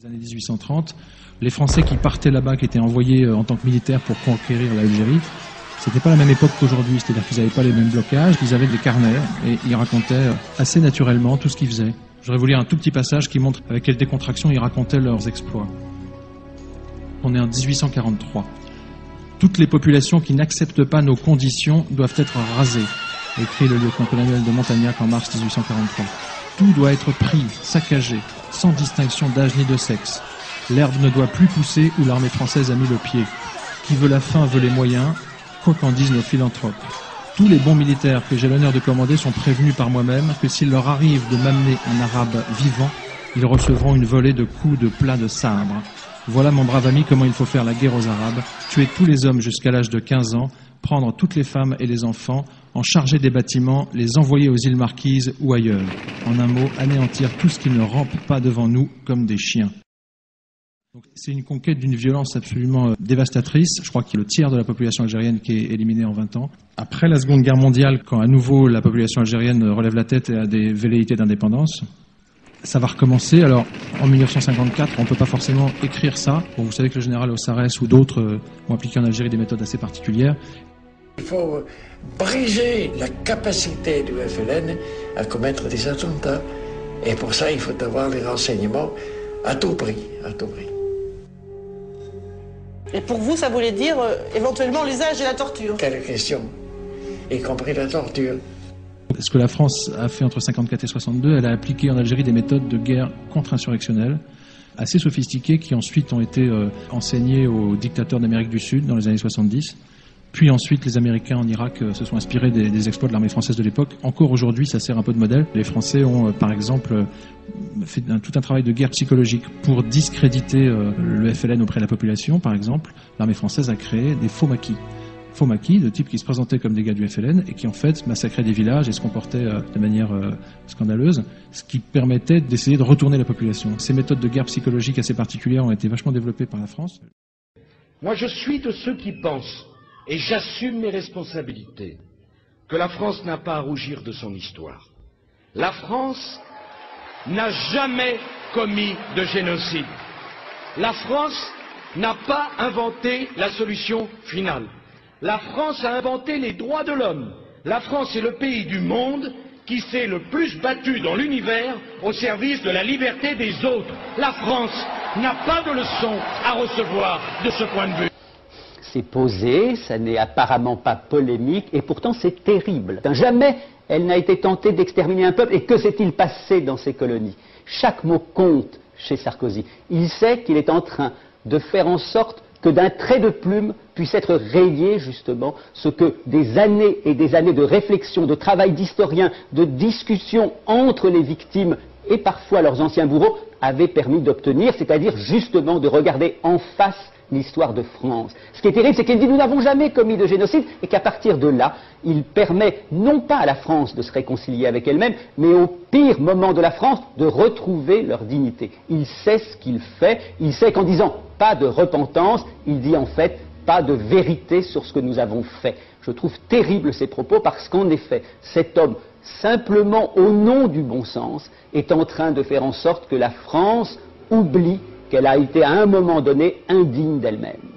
Les années 1830, les Français qui partaient là-bas, qui étaient envoyés en tant que militaires pour conquérir l'Algérie, c'était pas la même époque qu'aujourd'hui, c'est-à-dire qu'ils n'avaient pas les mêmes blocages, ils avaient des carnets et ils racontaient assez naturellement tout ce qu'ils faisaient. Je voudrais vous lire un tout petit passage qui montre avec quelle décontraction ils racontaient leurs exploits. On est en 1843. Toutes les populations qui n'acceptent pas nos conditions doivent être rasées, écrit le lieutenant-colonel de Montagnac en mars 1843. Tout doit être pris, saccagé, sans distinction d'âge ni de sexe. L'herbe ne doit plus pousser où l'armée française a mis le pied. Qui veut la fin veut les moyens, quoi qu'en disent nos philanthropes. Tous les bons militaires que j'ai l'honneur de commander sont prévenus par moi-même que s'il leur arrive de m'amener un arabe vivant, ils recevront une volée de coups de plat de sabre. Voilà, mon brave ami, comment il faut faire la guerre aux Arabes, tuer tous les hommes jusqu'à l'âge de 15 ans, prendre toutes les femmes et les enfants, en charger des bâtiments, les envoyer aux îles Marquises ou ailleurs. En un mot, anéantir tout ce qui ne rampe pas devant nous comme des chiens. C'est une conquête d'une violence absolument dévastatrice. Je crois qu'il y a le tiers de la population algérienne qui est éliminée en 20 ans. Après la Seconde Guerre mondiale, quand à nouveau la population algérienne relève la tête et a des velléités d'indépendance, ça va recommencer. Alors, en 1954, on ne peut pas forcément écrire ça. Bon, vous savez que le général Ossarès ou d'autres ont appliqué en Algérie des méthodes assez particulières. Il faut briser la capacité du FLN à commettre des attentats. Et pour ça, il faut avoir les renseignements à tout prix, à tout prix. Et pour vous, ça voulait dire éventuellement l'usage de la torture? Quelle question, y compris la torture. Ce que la France a fait entre 1954 et 1962, elle a appliqué en Algérie des méthodes de guerre contre-insurrectionnelle assez sophistiquées qui ensuite ont été enseignées aux dictateurs d'Amérique du Sud dans les années 70. Puis ensuite, les Américains en Irak se sont inspirés des exploits de l'armée française de l'époque. Encore aujourd'hui, ça sert un peu de modèle. Les Français ont, par exemple, fait tout un travail de guerre psychologique pour discréditer le FLN auprès de la population. Par exemple, l'armée française a créé des faux maquis. Faux maquis, de types qui se présentaient comme des gars du FLN et qui en fait massacraient des villages et se comportaient de manière scandaleuse, ce qui permettait d'essayer de retourner la population. Ces méthodes de guerre psychologique assez particulières ont été vachement développées par la France. Moi, je suis de ceux qui pensent, et j'assume mes responsabilités, que la France n'a pas à rougir de son histoire. La France n'a jamais commis de génocide. La France n'a pas inventé la solution finale. La France a inventé les droits de l'homme. La France est le pays du monde qui s'est le plus battu dans l'univers au service de la liberté des autres. La France n'a pas de leçon à recevoir de ce point de vue. C'est posé, ça n'est apparemment pas polémique, et pourtant c'est terrible. Jamais elle n'a été tentée d'exterminer un peuple, et que s'est-il passé dans ces colonies? Chaque mot compte chez Sarkozy. Il sait qu'il est en train de faire en sorte que d'un trait de plume puisse être rayé justement ce que des années et des années de réflexion, de travail d'historien, de discussion entre les victimes et parfois leurs anciens bourreaux avaient permis d'obtenir, c'est-à-dire justement de regarder en face l'histoire de France. Ce qui est terrible, c'est qu'il dit nous n'avons jamais commis de génocide et qu'à partir de là, il permet non pas à la France de se réconcilier avec elle-même, mais au pire moment de la France de retrouver leur dignité. Il sait ce qu'il fait, il sait qu'en disant pas de repentance, il dit en fait pas de vérité sur ce que nous avons fait. Je trouve terrible ces propos parce qu'en effet, cet homme, simplement au nom du bon sens, est en train de faire en sorte que la France oublie qu'elle a été à un moment donné indigne d'elle-même.